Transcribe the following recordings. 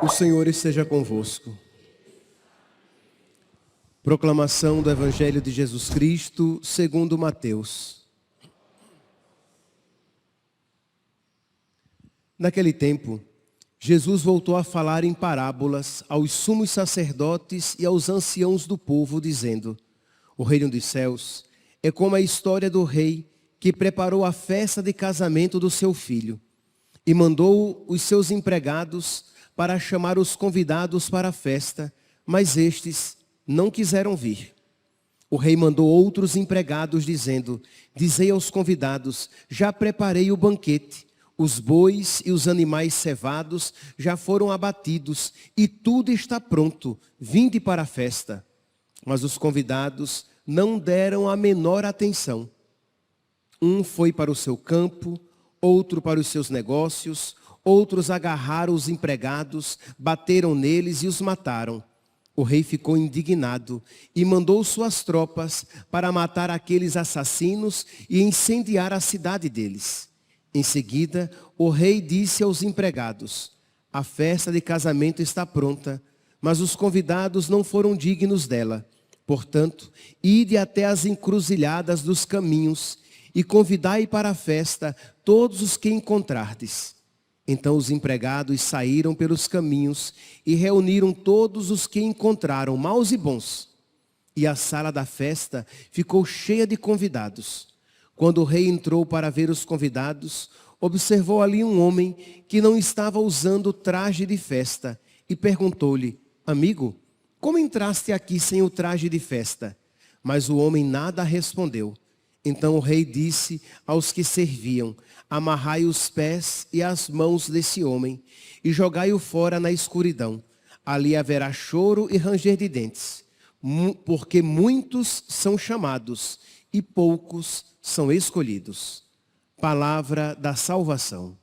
O Senhor esteja convosco. Proclamação do Evangelho de Jesus Cristo, segundo Mateus. Naquele tempo, Jesus voltou a falar em parábolas aos sumos sacerdotes e aos anciãos do povo, dizendo: o reino dos céus é como a história do rei que preparou a festa de casamento do seu filho e mandou os seus empregados para chamar os convidados para a festa, mas estes não quiseram vir. O rei mandou outros empregados, dizendo: dizei aos convidados, já preparei o banquete, os bois e os animais cevados já foram abatidos, e tudo está pronto, vinde para a festa. Mas os convidados não deram a menor atenção. Um foi para o seu campo, outro para os seus negócios, outros agarraram os empregados, bateram neles e os mataram. O rei ficou indignado e mandou suas tropas para matar aqueles assassinos e incendiar a cidade deles. Em seguida, o rei disse aos empregados: a festa de casamento está pronta, mas os convidados não foram dignos dela. Portanto, ide até as encruzilhadas dos caminhos e convidai para a festa todos os que encontrardes. Então os empregados saíram pelos caminhos e reuniram todos os que encontraram, maus e bons. E a sala da festa ficou cheia de convidados. Quando o rei entrou para ver os convidados, observou ali um homem que não estava usando traje de festa e perguntou-lhe: amigo, como entraste aqui sem o traje de festa? Mas o homem nada respondeu. Então o rei disse aos que serviam: amarrai os pés e as mãos desse homem e jogai-o fora na escuridão. Ali haverá choro e ranger de dentes, porque muitos são chamados e poucos são escolhidos. Palavra da salvação.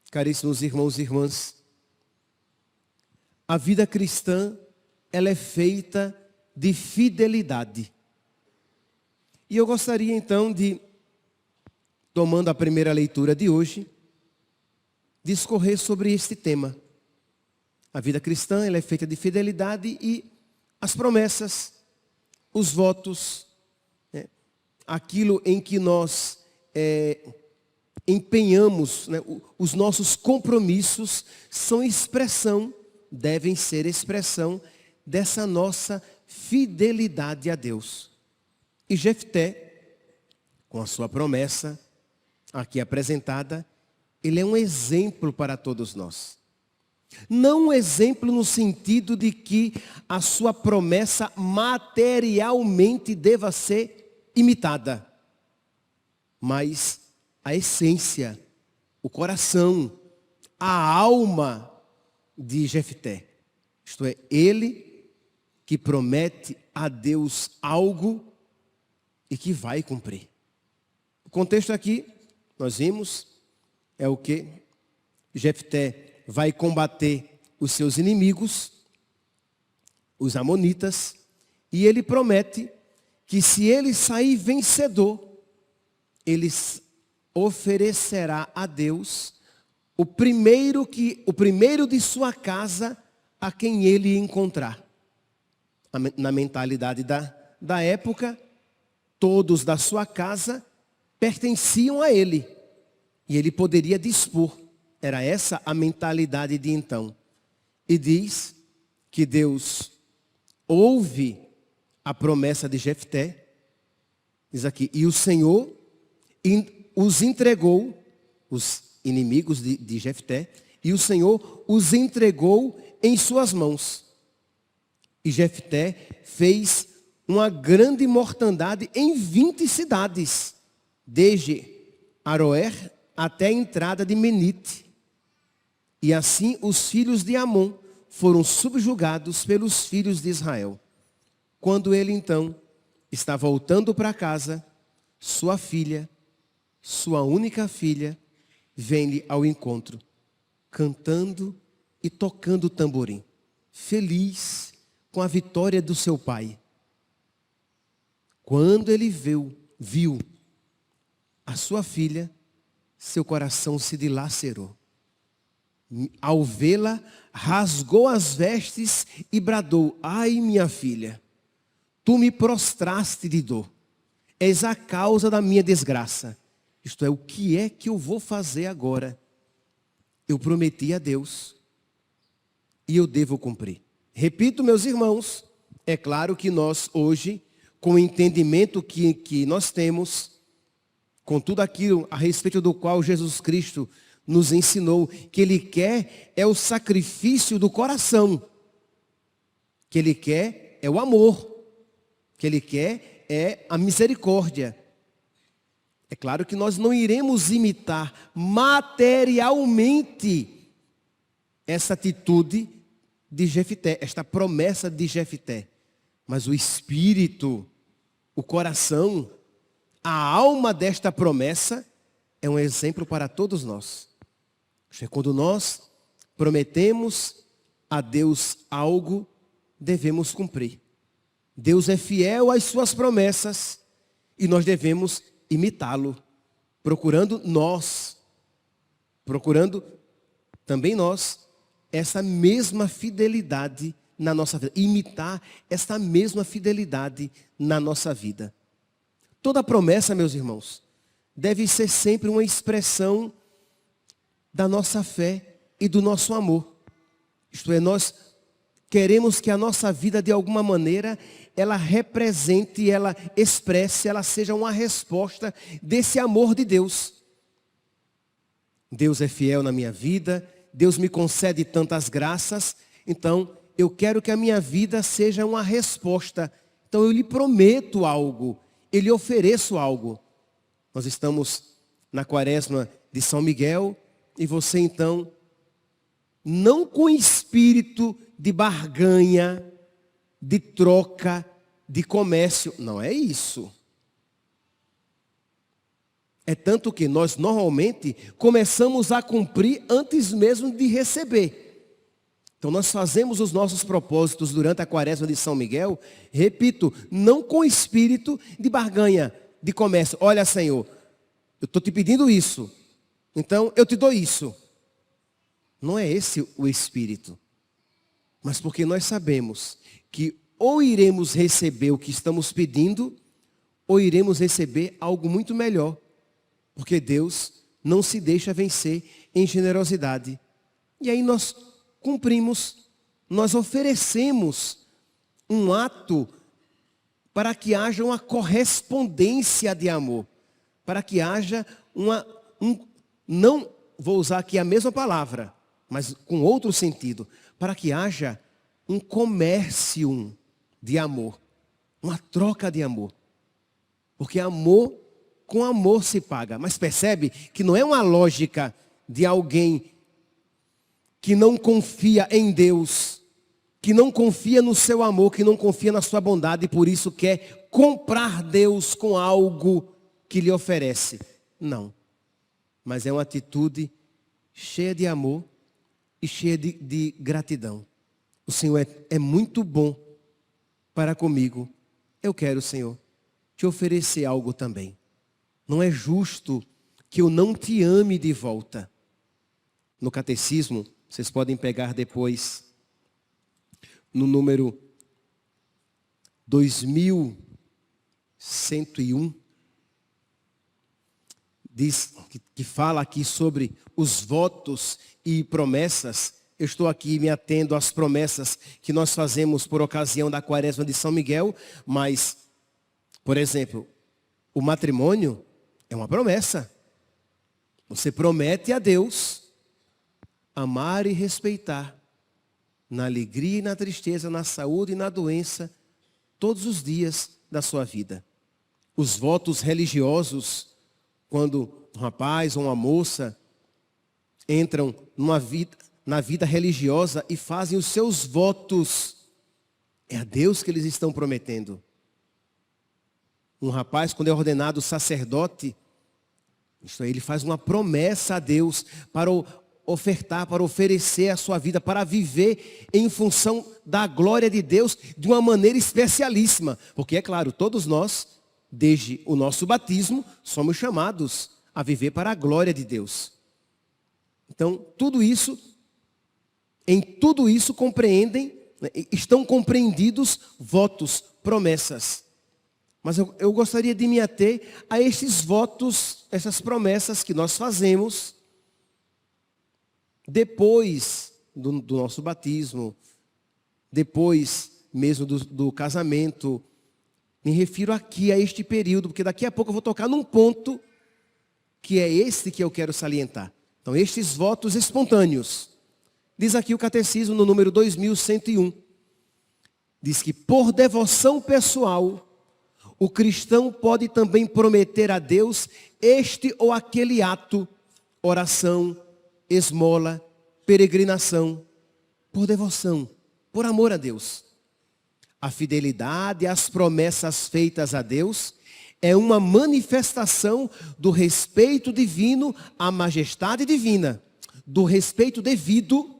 Caríssimos irmãos e irmãs, a vida cristã, ela é feita de fidelidade. E eu gostaria então de, tomando a primeira leitura de hoje, discorrer sobre este tema. A vida cristã, ela é feita de fidelidade e as promessas, os votos, aquilo em que nós empenhamos, os nossos compromissos são expressão, devem ser expressão dessa nossa fidelidade a Deus. E Jefté, com a sua promessa aqui apresentada, ele é um exemplo para todos nós. Não um exemplo no sentido de que a sua promessa materialmente deva ser imitada, mas a essência, o coração, a alma de Jefté. Isto é, ele que promete a Deus algo e que vai cumprir. O contexto aqui, nós vimos, é o que? Jefté vai combater os seus inimigos, os amonitas, e ele promete que se ele sair vencedor, ele oferecerá a Deus o primeiro de sua casa a quem ele encontrar. Na mentalidade da época, todos da sua casa pertenciam a ele. E ele poderia dispor. Era essa a mentalidade de então. E diz que Deus ouve a promessa de Jefté. Diz aqui: e o Senhor os entregou, os inimigos de Jefté, e o Senhor os entregou em suas mãos. E Jefté fez uma grande mortandade em 20 cidades, desde Aroer até a entrada de Menite. E assim os filhos de Amon foram subjugados pelos filhos de Israel. Quando ele então está voltando para casa, sua filha, sua única filha, vem-lhe ao encontro, cantando e tocando o tamborim, feliz com a vitória do seu pai. Quando ele viu a sua filha, seu coração se dilacerou. Ao vê-la, rasgou as vestes e bradou: ai, minha filha, tu me prostraste de dor. És a causa da minha desgraça. Isto é, o que é que eu vou fazer agora? Eu prometi a Deus e eu devo cumprir. Repito, meus irmãos, é claro que nós hoje, com o entendimento que nós temos, com tudo aquilo a respeito do qual Jesus Cristo nos ensinou, que Ele quer é o sacrifício do coração, que Ele quer é o amor, que Ele quer é a misericórdia. É claro que nós não iremos imitar materialmente essa atitude de Jefté, esta promessa de Jefté, mas o espírito, o coração, a alma desta promessa é um exemplo para todos nós. Quando nós prometemos a Deus algo, devemos cumprir. Deus é fiel às suas promessas e nós devemos imitá-lo, procurando também nós, essa mesma fidelidade na nossa vida. Imitar essa mesma fidelidade na nossa vida. Toda promessa, meus irmãos, deve ser sempre uma expressão da nossa fé e do nosso amor. Isto é, nós queremos que a nossa vida, de alguma maneira, ela represente, ela expresse, ela seja uma resposta desse amor de Deus. Deus é fiel na minha vida, Deus me concede tantas graças, então eu quero que a minha vida seja uma resposta. Então eu lhe prometo algo, eu lhe ofereço algo. Nós estamos na quaresma de São Miguel e você então, não com espírito de barganha, de troca, de comércio, não é isso. É tanto que nós normalmente começamos a cumprir antes mesmo de receber. Então nós fazemos os nossos propósitos durante a quaresma de São Miguel, repito, não com espírito de barganha, de comércio. Olha, Senhor, eu estou te pedindo isso, então eu te dou isso. Não é esse o espírito. Mas porque nós sabemos que ou iremos receber o que estamos pedindo, ou iremos receber algo muito melhor. Porque Deus não se deixa vencer em generosidade. E aí nós cumprimos, nós oferecemos um ato para que haja uma correspondência de amor. Para que haja não vou usar aqui a mesma palavra, mas com outro sentido. Para que haja um comércio de amor, uma troca de amor. Porque amor, com amor se paga. Mas percebe que não é uma lógica de alguém que não confia em Deus, que não confia no seu amor, que não confia na sua bondade e por isso quer comprar Deus com algo que lhe oferece. Não. Mas é uma atitude cheia de amor e cheia de gratidão. O Senhor é muito bom para comigo. Eu quero, Senhor, te oferecer algo também. Não é justo que eu não te ame de volta. No catecismo, vocês podem pegar depois, no número 2101, diz, que fala aqui sobre os votos e promessas. Eu estou aqui me atendo às promessas que nós fazemos por ocasião da quaresma de São Miguel, mas, por exemplo, o matrimônio é uma promessa. Você promete a Deus amar e respeitar, na alegria e na tristeza, na saúde e na doença, todos os dias da sua vida. Os votos religiosos, quando um rapaz ou uma moça entram numa vida na vida religiosa e fazem os seus votos, é a Deus que eles estão prometendo. Um rapaz, quando é ordenado sacerdote, isto aí, ele faz uma promessa a Deus para ofertar, para oferecer a sua vida, para viver em função da glória de Deus de uma maneira especialíssima. Porque, é claro, todos nós, desde o nosso batismo, somos chamados a viver para a glória de Deus. Então, em tudo isso compreendem, estão compreendidos votos, promessas. Mas eu gostaria de me ater a estes votos, essas promessas que nós fazemos depois do nosso batismo, depois mesmo do casamento. Me refiro aqui a este período, porque daqui a pouco eu vou tocar num ponto que é este que eu quero salientar. Então, estes votos espontâneos. Diz aqui o Catecismo no número 2101. Diz que por devoção pessoal, o cristão pode também prometer a Deus este ou aquele ato, oração, esmola, peregrinação, por devoção, por amor a Deus. A fidelidade às promessas feitas a Deus é uma manifestação do respeito divino à majestade divina, do respeito devido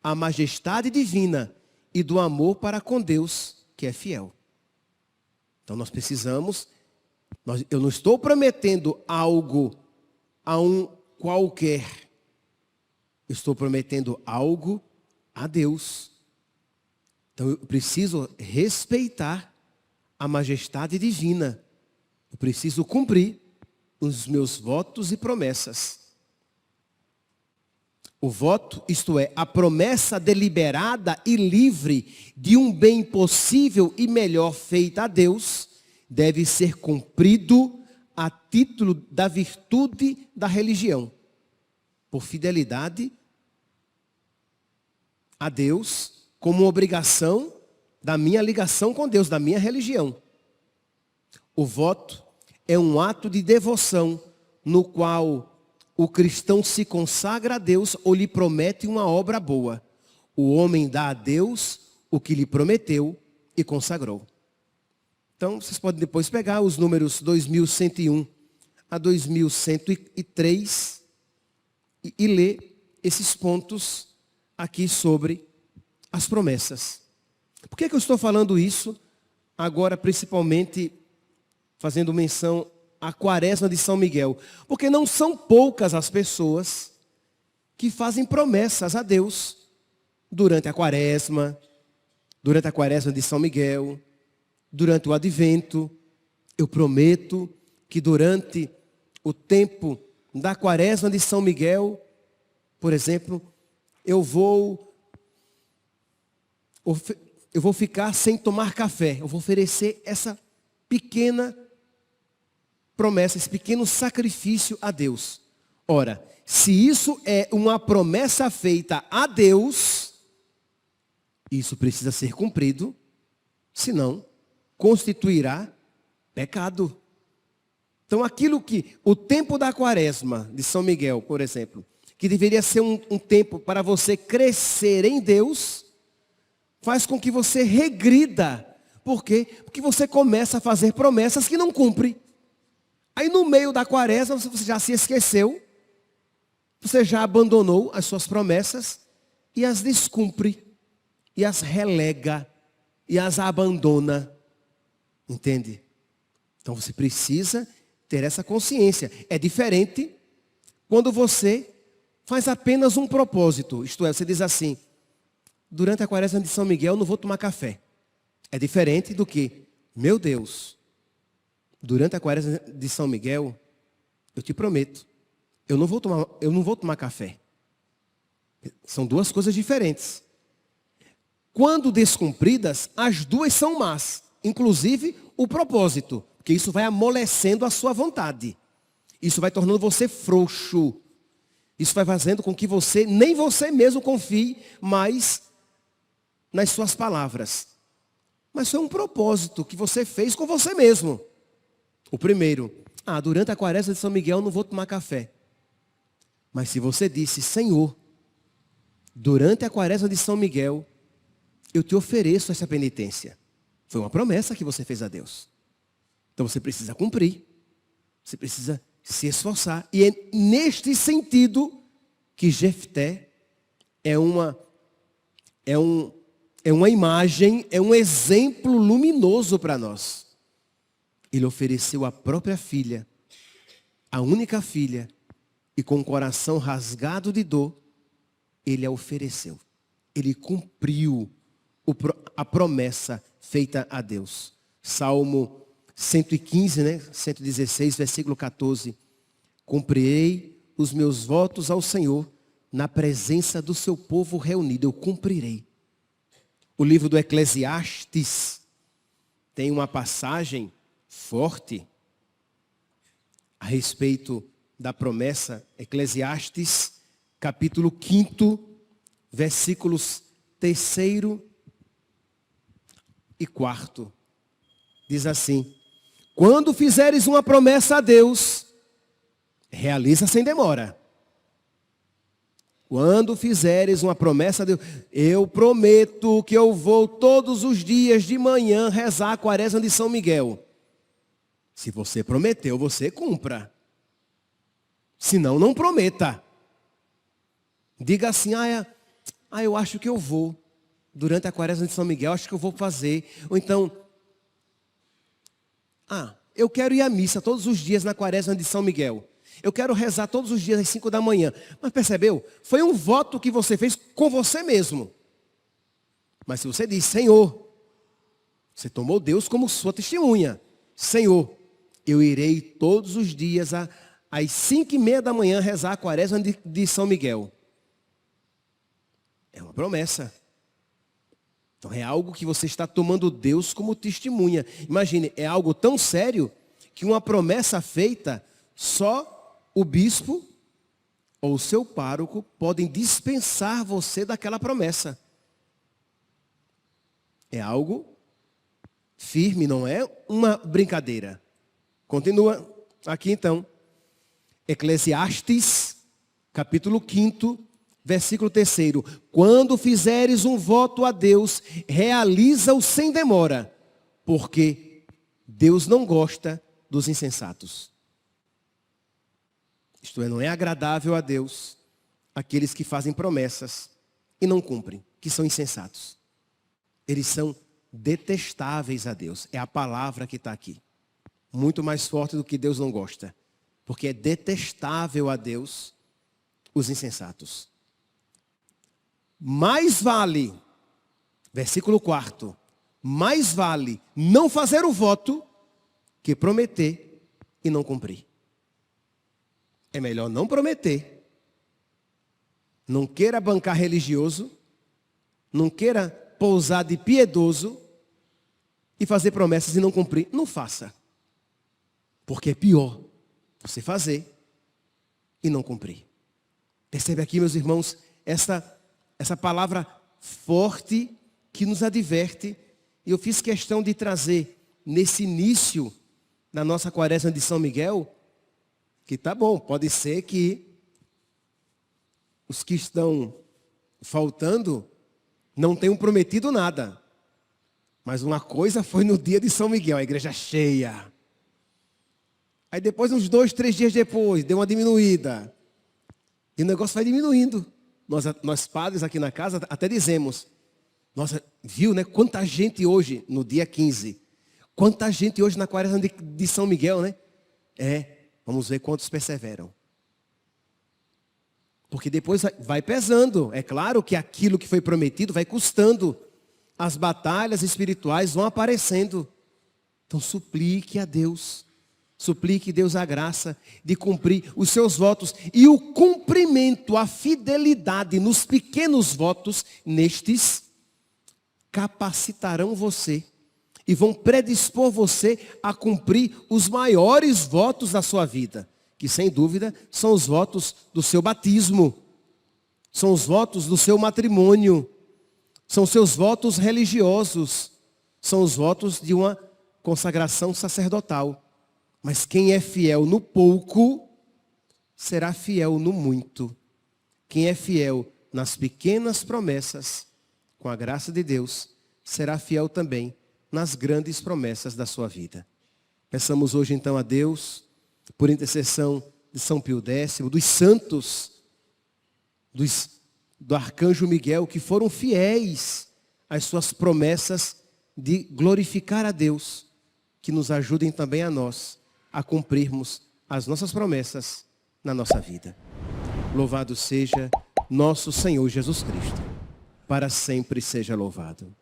à majestade divina e do amor para com Deus, que é fiel. Então nós precisamos, eu não estou prometendo algo a um qualquer, eu estou prometendo algo a Deus. Então eu preciso respeitar a majestade divina, eu preciso cumprir os meus votos e promessas. O voto, isto é, a promessa deliberada e livre de um bem possível e melhor feita a Deus, deve ser cumprido a título da virtude da religião, por fidelidade a Deus, como obrigação da minha ligação com Deus, da minha religião. O voto é um ato de devoção no qual o cristão se consagra a Deus ou lhe promete uma obra boa. O homem dá a Deus o que lhe prometeu e consagrou. Então, vocês podem depois pegar os números 2101 a 2103 e ler esses pontos aqui sobre as promessas. Por que eu estou falando isso agora, principalmente fazendo menção a Quaresma de São Miguel? Porque não são poucas as pessoas que fazem promessas a Deus durante a Quaresma de São Miguel, durante o Advento. Eu prometo que durante o tempo da Quaresma de São Miguel, por exemplo, eu vou ficar sem tomar café. Eu vou oferecer essa pequena promessa, esse pequeno sacrifício a Deus. Ora, se isso é uma promessa feita a Deus, isso precisa ser cumprido, senão constituirá pecado. Então aquilo que o tempo da Quaresma de São Miguel, por exemplo, que deveria ser um tempo para você crescer em Deus, faz com que você regrida. Por quê? Porque você começa a fazer promessas que não cumpre. Aí no meio da Quaresma você já se esqueceu, você já abandonou as suas promessas e as descumpre, e as relega, e as abandona. Entende? Então você precisa ter essa consciência. É diferente quando você faz apenas um propósito. Isto é, você diz assim: durante a Quaresma de São Miguel eu não vou tomar café. É diferente do que, meu Deus, durante a Quaresma de São Miguel, eu te prometo, eu não vou tomar café. São duas coisas diferentes. Quando descumpridas, as duas são más. Inclusive o propósito, porque isso vai amolecendo a sua vontade. Isso vai tornando você frouxo. Isso vai fazendo com que nem você mesmo confie mais nas suas palavras. Mas foi um propósito que você fez com você mesmo. O primeiro, durante a Quaresma de São Miguel eu não vou tomar café. Mas se você disse: Senhor, durante a quaresma de São Miguel, eu te ofereço essa penitência. Foi uma promessa que você fez a Deus. Então você precisa cumprir. Você precisa se esforçar. E é neste sentido que Jefté é uma imagem, é um exemplo luminoso para nós. Ele ofereceu a própria filha, a única filha, e com o coração rasgado de dor, ele a ofereceu. Ele cumpriu a promessa feita a Deus. Salmo 115, 116, versículo 14. Cumprirei os meus votos ao Senhor na presença do seu povo reunido. Eu cumprirei. O livro do Eclesiastes tem uma passagem forte a respeito da promessa. Eclesiastes, capítulo 5, versículos 3 e 4. Diz assim: quando fizeres uma promessa a Deus, realiza sem demora. Quando fizeres uma promessa a Deus, eu prometo que eu vou todos os dias de manhã rezar a quaresma de São Miguel. Se você prometeu, você cumpra. Senão, não prometa. Diga assim, eu acho que eu vou. Durante a quaresma de São Miguel, acho que eu vou fazer. Ou então, eu quero ir à missa todos os dias na quaresma de São Miguel. Eu quero rezar todos os dias às 5 da manhã. Mas percebeu? Foi um voto que você fez com você mesmo. Mas se você diz, Senhor, você tomou Deus como sua testemunha. Senhor, eu irei todos os dias às 5:30 da manhã rezar a quaresma de São Miguel. É uma promessa. Então é algo que você está tomando Deus como testemunha. Imagine, é algo tão sério que uma promessa feita, só o bispo ou o seu pároco podem dispensar você daquela promessa. É algo firme, não é uma brincadeira. Continua aqui então. Eclesiastes, capítulo 5, versículo 3. Quando fizeres um voto a Deus, realiza-o sem demora, porque Deus não gosta dos insensatos. Isto é, não é agradável a Deus aqueles que fazem promessas e não cumprem, que são insensatos. Eles são detestáveis a Deus. É a palavra que está aqui. Muito mais forte do que Deus não gosta. Porque é detestável a Deus os insensatos. Mais vale, versículo 4, mais vale não fazer o voto que prometer e não cumprir. É melhor não prometer. Não queira bancar religioso. Não queira pousar de piedoso e fazer promessas e não cumprir. Não faça. Porque é pior você fazer e não cumprir. Percebe aqui, meus irmãos, essa palavra forte que nos adverte. E eu fiz questão de trazer nesse início da nossa quaresma de São Miguel, que tá bom, pode ser que os que estão faltando não tenham prometido nada. Mas uma coisa foi no dia de São Miguel, a igreja cheia. Aí depois, uns 2, 3 dias depois, deu uma diminuída. E o negócio vai diminuindo. Nós padres aqui na casa até dizemos, nossa, viu, né? Quanta gente hoje, no dia 15. Quanta gente hoje na quaresma de São Miguel, né? Vamos ver quantos perseveram. Porque depois vai pesando. É claro que aquilo que foi prometido vai custando. As batalhas espirituais vão aparecendo. Então suplique a Deus. Suplique Deus a graça de cumprir os seus votos. E o cumprimento, a fidelidade nos pequenos votos, nestes, capacitarão você. E vão predispor você a cumprir os maiores votos da sua vida. Que sem dúvida são os votos do seu batismo. São os votos do seu matrimônio. São seus votos religiosos. São os votos de uma consagração sacerdotal. Mas quem é fiel no pouco, será fiel no muito. Quem é fiel nas pequenas promessas, com a graça de Deus, será fiel também nas grandes promessas da sua vida. Peçamos hoje então a Deus, por intercessão de São Pio X, dos santos, do arcanjo Miguel, que foram fiéis às suas promessas de glorificar a Deus, que nos ajudem também a nós a cumprirmos as nossas promessas na nossa vida. Louvado seja nosso Senhor Jesus Cristo. Para sempre seja louvado.